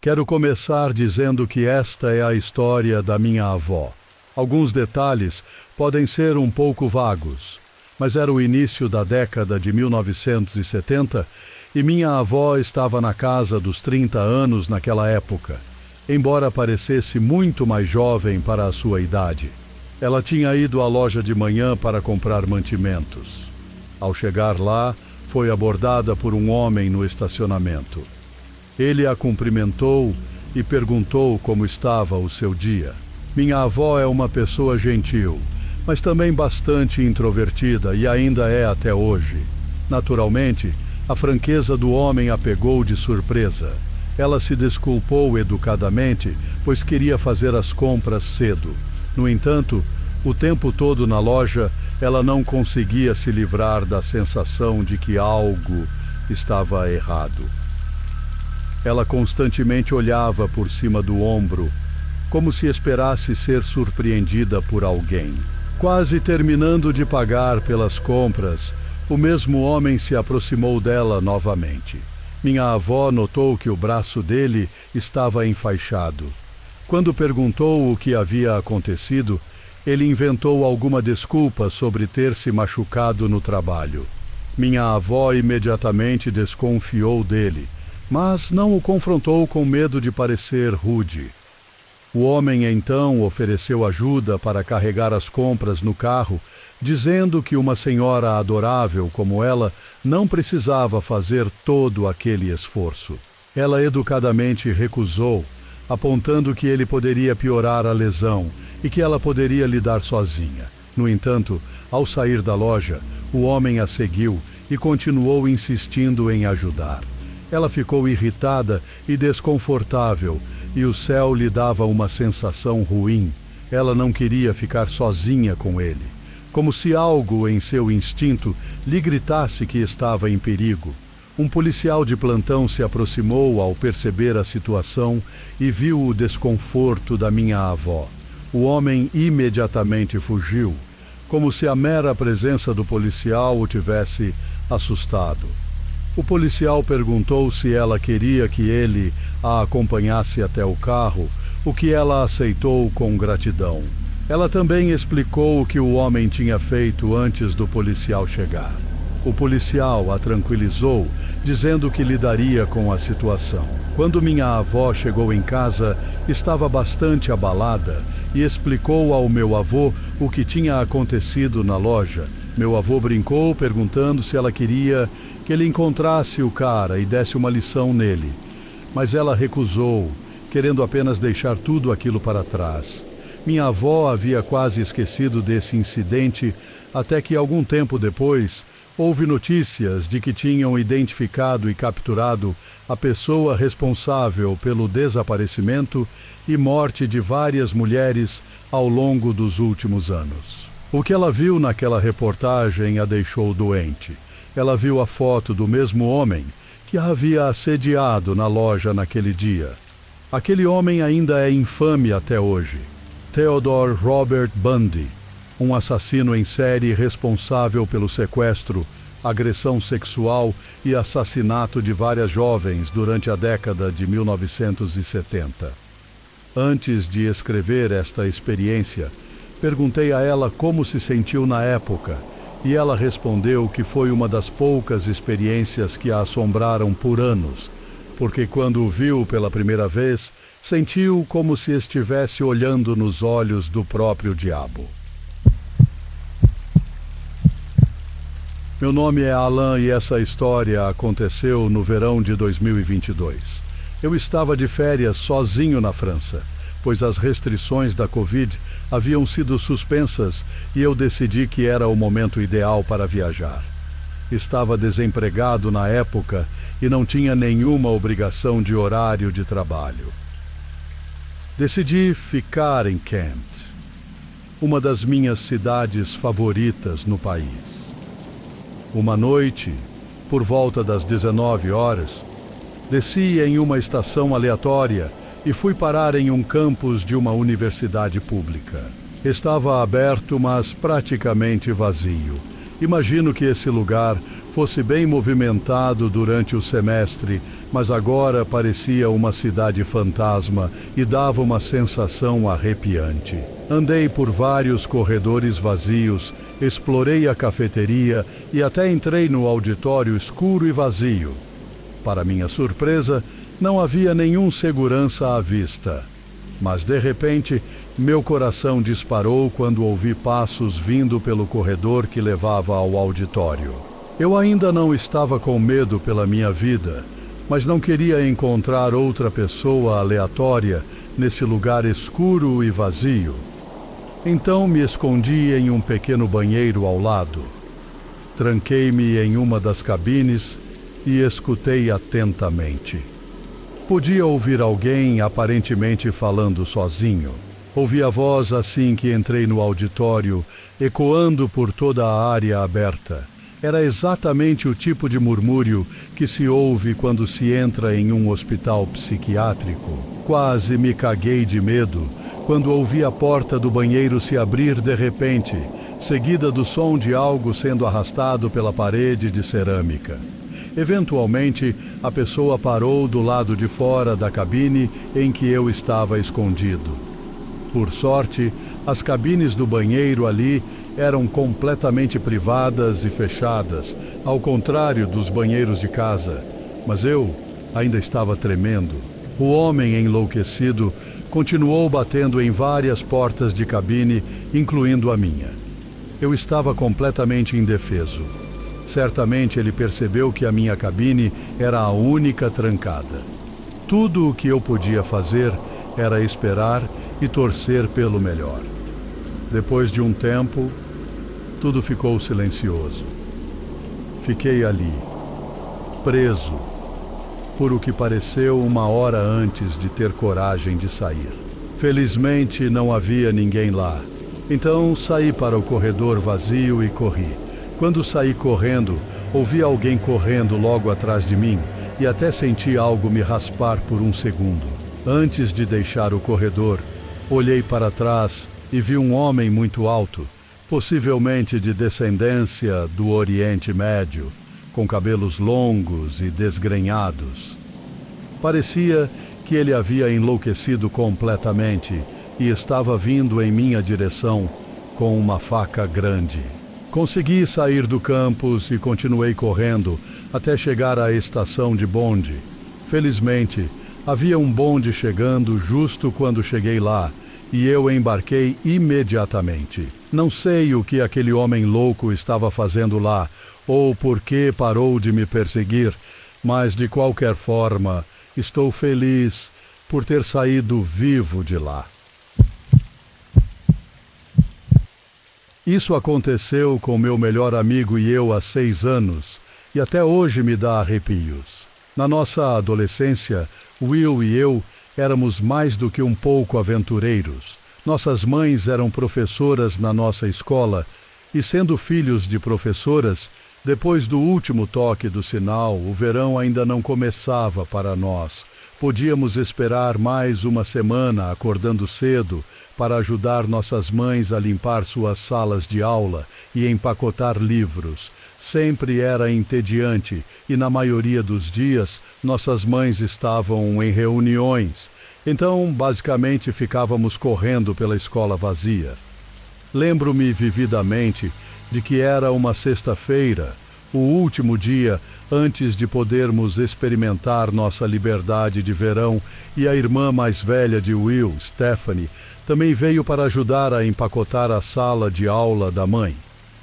Quero começar dizendo que esta é a história da minha avó. Alguns detalhes podem ser um pouco vagos, mas era o início da década de 1970 e minha avó estava na casa dos 30 anos naquela época, embora parecesse muito mais jovem para a sua idade. Ela tinha ido à loja de manhã para comprar mantimentos. Ao chegar lá, foi abordada por um homem no estacionamento. Ele a cumprimentou e perguntou como estava o seu dia. Minha avó é uma pessoa gentil, mas também bastante introvertida e ainda é até hoje. Naturalmente, a franqueza do homem a pegou de surpresa. Ela se desculpou educadamente, pois queria fazer as compras cedo. No entanto, o tempo todo na loja, ela não conseguia se livrar da sensação de que algo estava errado. Ela constantemente olhava por cima do ombro, como se esperasse ser surpreendida por alguém. Quase terminando de pagar pelas compras, o mesmo homem se aproximou dela novamente. Minha avó notou que o braço dele estava enfaixado. Quando perguntou o que havia acontecido, ele inventou alguma desculpa sobre ter se machucado no trabalho. Minha avó imediatamente desconfiou dele, mas não o confrontou com medo de parecer rude. O homem então ofereceu ajuda para carregar as compras no carro, dizendo que uma senhora adorável como ela não precisava fazer todo aquele esforço. Ela educadamente recusou, apontando que ele poderia piorar a lesão e que ela poderia lidar sozinha. No entanto, ao sair da loja, o homem a seguiu e continuou insistindo em ajudar. Ela ficou irritada e desconfortável, e o céu lhe dava uma sensação ruim. Ela não queria ficar sozinha com ele, como se algo em seu instinto lhe gritasse que estava em perigo. Um policial de plantão se aproximou ao perceber a situação e viu o desconforto da minha avó. O homem imediatamente fugiu, como se a mera presença do policial o tivesse assustado. O policial perguntou se ela queria que ele a acompanhasse até o carro, o que ela aceitou com gratidão. Ela também explicou o que o homem tinha feito antes do policial chegar. O policial a tranquilizou, dizendo que lidaria com a situação. Quando minha avó chegou em casa, estava bastante abalada e explicou ao meu avô o que tinha acontecido na loja. Meu avô brincou, perguntando se ela queria que ele encontrasse o cara e desse uma lição nele. Mas ela recusou, querendo apenas deixar tudo aquilo para trás. Minha avó havia quase esquecido desse incidente, até que algum tempo depois, houve notícias de que tinham identificado e capturado a pessoa responsável pelo desaparecimento e morte de várias mulheres ao longo dos últimos anos. O que ela viu naquela reportagem a deixou doente. Ela viu a foto do mesmo homem que a havia assediado na loja naquele dia. Aquele homem ainda é infame até hoje. Theodore Robert Bundy, um assassino em série responsável pelo sequestro, agressão sexual e assassinato de várias jovens durante a década de 1970. Antes de escrever esta experiência, perguntei a ela como se sentiu na época, e ela respondeu que foi uma das poucas experiências que a assombraram por anos, porque quando o viu pela primeira vez, sentiu como se estivesse olhando nos olhos do próprio diabo. Meu nome é Alan e essa história aconteceu no verão de 2022. Eu estava de férias sozinho na França, pois as restrições da Covid haviam sido suspensas e eu decidi que era o momento ideal para viajar. Estava desempregado na época e não tinha nenhuma obrigação de horário de trabalho. Decidi ficar em Kent, uma das minhas cidades favoritas no país. Uma noite, por volta das 19 horas, desci em uma estação aleatória e fui parar em um campus de uma universidade pública. Estava aberto, mas praticamente vazio, Imagino que esse lugar fosse bem movimentado durante o semestre, mas agora parecia uma cidade fantasma e dava uma sensação arrepiante. Andei por vários corredores vazios, explorei a cafeteria e até entrei no auditório escuro e vazio. Para minha surpresa, não havia nenhum segurança à vista. Mas, de repente, meu coração disparou quando ouvi passos vindo pelo corredor que levava ao auditório. Eu ainda não estava com medo pela minha vida, mas não queria encontrar outra pessoa aleatória nesse lugar escuro e vazio. Então me escondi em um pequeno banheiro ao lado. Tranquei-me em uma das cabines e escutei atentamente. Podia ouvir alguém aparentemente falando sozinho. Ouvi a voz assim que entrei no auditório, ecoando por toda a área aberta. Era exatamente o tipo de murmúrio que se ouve quando se entra em um hospital psiquiátrico. Quase me caguei de medo quando ouvi a porta do banheiro se abrir de repente, seguida do som de algo sendo arrastado pela parede de cerâmica. Eventualmente, a pessoa parou do lado de fora da cabine em que eu estava escondido. Por sorte, as cabines do banheiro ali eram completamente privadas e fechadas, ao contrário dos banheiros de casa. Mas eu ainda estava tremendo. O homem enlouquecido continuou batendo em várias portas de cabine, incluindo a minha. Eu estava completamente indefeso. Certamente ele percebeu que a minha cabine era a única trancada. Tudo o que eu podia fazer era esperar e torcer pelo melhor. Depois de um tempo, tudo ficou silencioso. Fiquei ali, preso, por o que pareceu uma hora antes de ter coragem de sair. Felizmente não havia ninguém lá, então saí para o corredor vazio e corri. Quando saí correndo, ouvi alguém correndo logo atrás de mim e até senti algo me raspar por um segundo. Antes de deixar o corredor, olhei para trás e vi um homem muito alto, possivelmente de descendência do Oriente Médio, com cabelos longos e desgrenhados. Parecia que ele havia enlouquecido completamente e estava vindo em minha direção com uma faca grande. Consegui sair do campus e continuei correndo até chegar à estação de bonde. Felizmente, havia um bonde chegando justo quando cheguei lá e eu embarquei imediatamente. Não sei o que aquele homem louco estava fazendo lá ou por que parou de me perseguir, mas de qualquer forma, estou feliz por ter saído vivo de lá. Isso aconteceu com meu melhor amigo e eu há 6 anos, e até hoje me dá arrepios. Na nossa adolescência, Will e eu éramos mais do que um pouco aventureiros. Nossas mães eram professoras na nossa escola, e sendo filhos de professoras, depois do último toque do sinal, o verão ainda não começava para nós. Podíamos esperar mais uma semana acordando cedo para ajudar nossas mães a limpar suas salas de aula e empacotar livros. Sempre era entediante e, na maioria dos dias, nossas mães estavam em reuniões. Então, basicamente, ficávamos correndo pela escola vazia. Lembro-me vividamente de que era uma sexta-feira, o último dia antes de podermos experimentar nossa liberdade de verão, e a irmã mais velha de Will, Stephanie, também veio para ajudar a empacotar a sala de aula da mãe.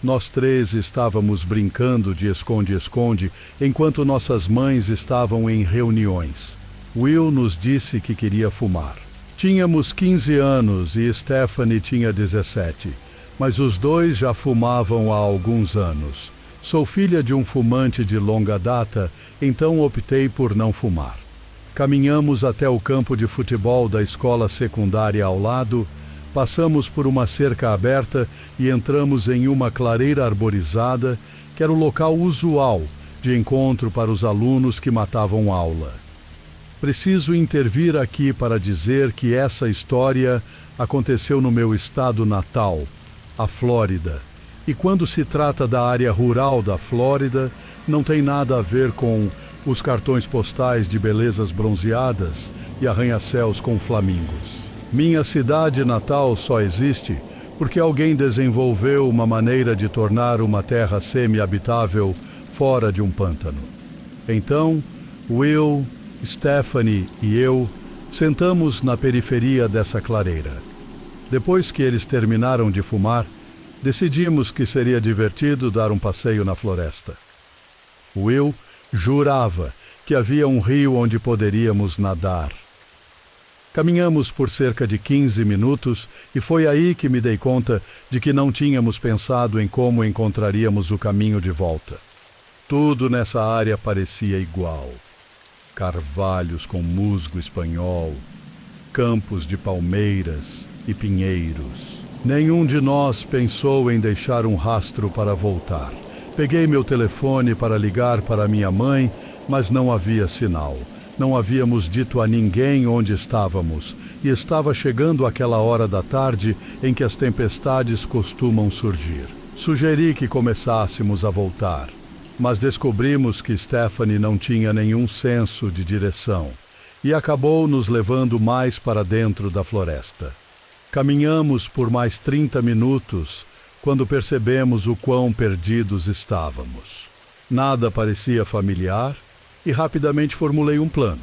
Nós 3 estávamos brincando de esconde-esconde enquanto nossas mães estavam em reuniões. Will nos disse que queria fumar. Tínhamos 15 anos e Stephanie tinha 17, mas os dois já fumavam há alguns anos. Sou filha de um fumante de longa data, então optei por não fumar. Caminhamos até o campo de futebol da escola secundária ao lado, passamos por uma cerca aberta e entramos em uma clareira arborizada, que era o local usual de encontro para os alunos que matavam aula. Preciso intervir aqui para dizer que essa história aconteceu no meu estado natal, a Flórida, E quando se trata da área rural da Flórida, não tem nada a ver com os cartões postais de belezas bronzeadas e arranha-céus com flamingos. Minha cidade natal só existe porque alguém desenvolveu uma maneira de tornar uma terra semi-habitável fora de um pântano. Então, Will, Stephanie e eu sentamos na periferia dessa clareira. Depois que eles terminaram de fumar, decidimos que seria divertido dar um passeio na floresta. Will jurava que havia um rio onde poderíamos nadar. Caminhamos por cerca de 15 minutos e foi aí que me dei conta de que não tínhamos pensado em como encontraríamos o caminho de volta. Tudo nessa área parecia igual. Carvalhos com musgo espanhol, campos de palmeiras e pinheiros. Nenhum de nós pensou em deixar um rastro para voltar. Peguei meu telefone para ligar para minha mãe, mas não havia sinal. Não havíamos dito a ninguém onde estávamos, e estava chegando aquela hora da tarde em que as tempestades costumam surgir. Sugeri que começássemos a voltar, mas descobrimos que Stephanie não tinha nenhum senso de direção, e acabou nos levando mais para dentro da floresta. Caminhamos por mais 30 minutos, quando percebemos o quão perdidos estávamos. Nada parecia familiar, e rapidamente formulei um plano.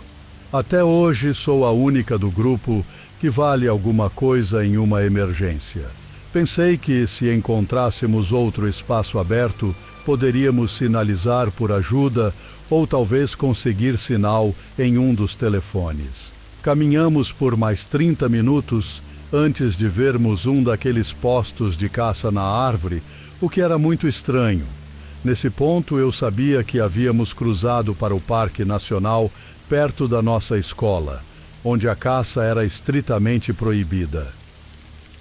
Até hoje sou a única do grupo que vale alguma coisa em uma emergência. Pensei que, se encontrássemos outro espaço aberto, poderíamos sinalizar por ajuda ou talvez conseguir sinal em um dos telefones. Caminhamos por mais 30 minutos antes de vermos um daqueles postos de caça na árvore, o que era muito estranho. Nesse ponto, eu sabia que havíamos cruzado para o Parque Nacional perto da nossa escola, onde a caça era estritamente proibida.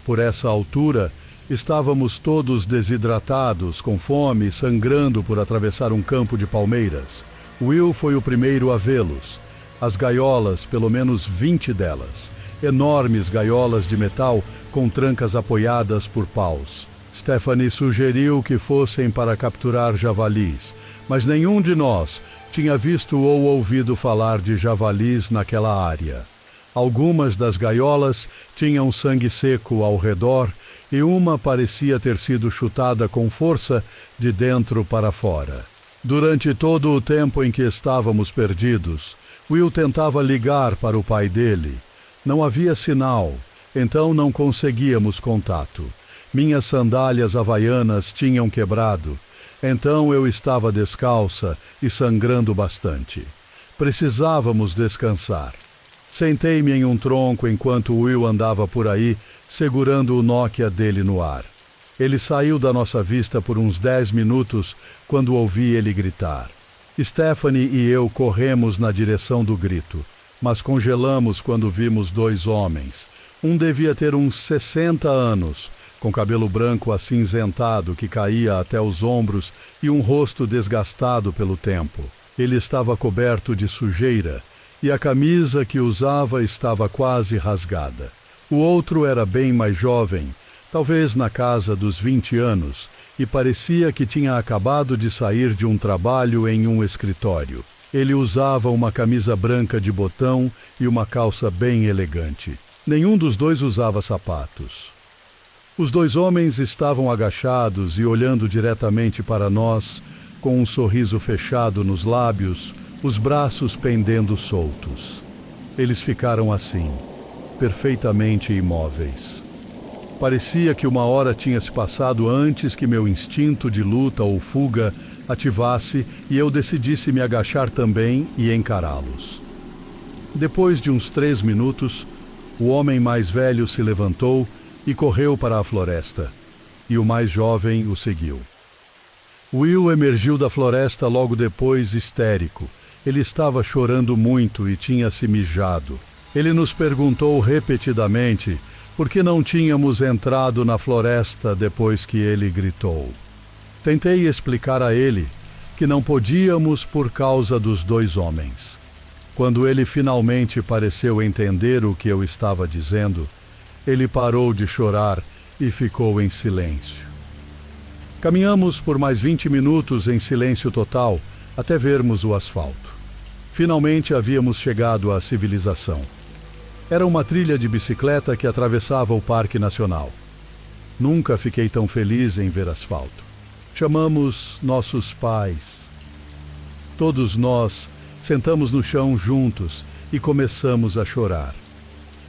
Por essa altura, estávamos todos desidratados, com fome e sangrando por atravessar um campo de palmeiras. Will foi o primeiro a vê-los. As gaiolas, pelo menos 20 delas, enormes gaiolas de metal com trancas apoiadas por paus. Stephanie sugeriu que fossem para capturar javalis, mas nenhum de nós tinha visto ou ouvido falar de javalis naquela área. Algumas das gaiolas tinham sangue seco ao redor e uma parecia ter sido chutada com força de dentro para fora. Durante todo o tempo em que estávamos perdidos, Will tentava ligar para o pai dele. Não havia sinal, então não conseguíamos contato. Minhas sandálias havaianas tinham quebrado, então eu estava descalça e sangrando bastante. Precisávamos descansar. Sentei-me em um tronco enquanto Will andava por aí, segurando o Nokia dele no ar. Ele saiu da nossa vista por uns 10 minutos quando ouvi ele gritar. Stephanie e eu corremos na direção do grito, mas congelamos quando vimos 2 homens. Um devia ter uns 60 anos, com cabelo branco acinzentado que caía até os ombros e um rosto desgastado pelo tempo. Ele estava coberto de sujeira e a camisa que usava estava quase rasgada. O outro era bem mais jovem, talvez na casa dos 20 anos, e parecia que tinha acabado de sair de um trabalho em um escritório. Ele usava uma camisa branca de botão e uma calça bem elegante. Nenhum dos dois usava sapatos. Os 2 homens estavam agachados e olhando diretamente para nós, com um sorriso fechado nos lábios, os braços pendendo soltos. Eles ficaram assim, perfeitamente imóveis. Parecia que uma hora tinha se passado antes que meu instinto de luta ou fuga ativasse e eu decidisse me agachar também e encará-los. Depois de uns 3 minutos, o homem mais velho se levantou e correu para a floresta, e o mais jovem o seguiu. Will emergiu da floresta logo depois, histérico. Ele estava chorando muito e tinha se mijado. Ele nos perguntou repetidamente por que não tínhamos entrado na floresta depois que ele gritou. Tentei explicar a ele que não podíamos por causa dos 2 homens. Quando ele finalmente pareceu entender o que eu estava dizendo, ele parou de chorar e ficou em silêncio. Caminhamos por mais 20 minutos em silêncio total, até vermos o asfalto. Finalmente havíamos chegado à civilização. Era uma trilha de bicicleta que atravessava o Parque Nacional. Nunca fiquei tão feliz em ver asfalto. Chamamos nossos pais. Todos nós sentamos no chão juntos e começamos a chorar.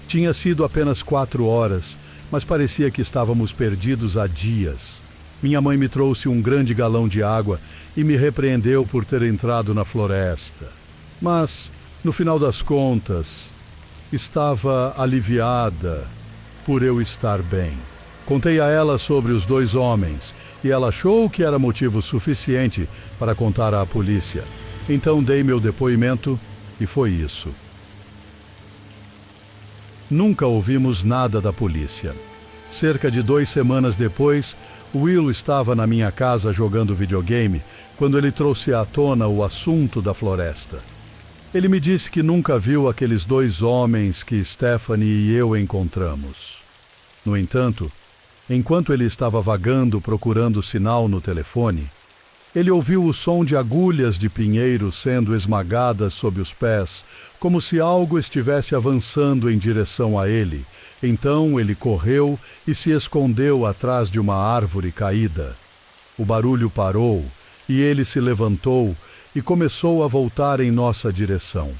Tinha sido apenas 4 horas, mas parecia que estávamos perdidos há dias. Minha mãe me trouxe um grande galão de água e me repreendeu por ter entrado na floresta. Mas, no final das contas, estava aliviada por eu estar bem. Contei a ela sobre os 2 homens e ela achou que era motivo suficiente para contar à polícia. Então dei meu depoimento e foi isso. Nunca ouvimos nada da polícia. Cerca de 2 semanas depois, Will estava na minha casa jogando videogame quando ele trouxe à tona o assunto da floresta. Ele me disse que nunca viu aqueles 2 homens que Stephanie e eu encontramos. No entanto, enquanto ele estava vagando procurando sinal no telefone, ele ouviu o som de agulhas de pinheiro sendo esmagadas sob os pés, como se algo estivesse avançando em direção a ele. Então ele correu e se escondeu atrás de uma árvore caída. O barulho parou e ele se levantou e começou a voltar em nossa direção.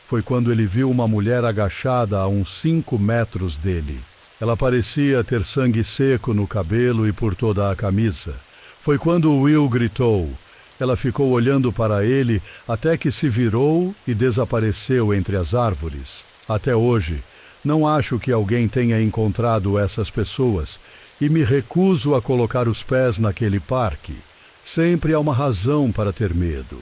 Foi quando ele viu uma mulher agachada a uns 5 metros dele. Ela parecia ter sangue seco no cabelo e por toda a camisa. Foi quando Will gritou. Ela ficou olhando para ele até que se virou e desapareceu entre as árvores. Até hoje, não acho que alguém tenha encontrado essas pessoas e me recuso a colocar os pés naquele parque. Sempre há uma razão para ter medo.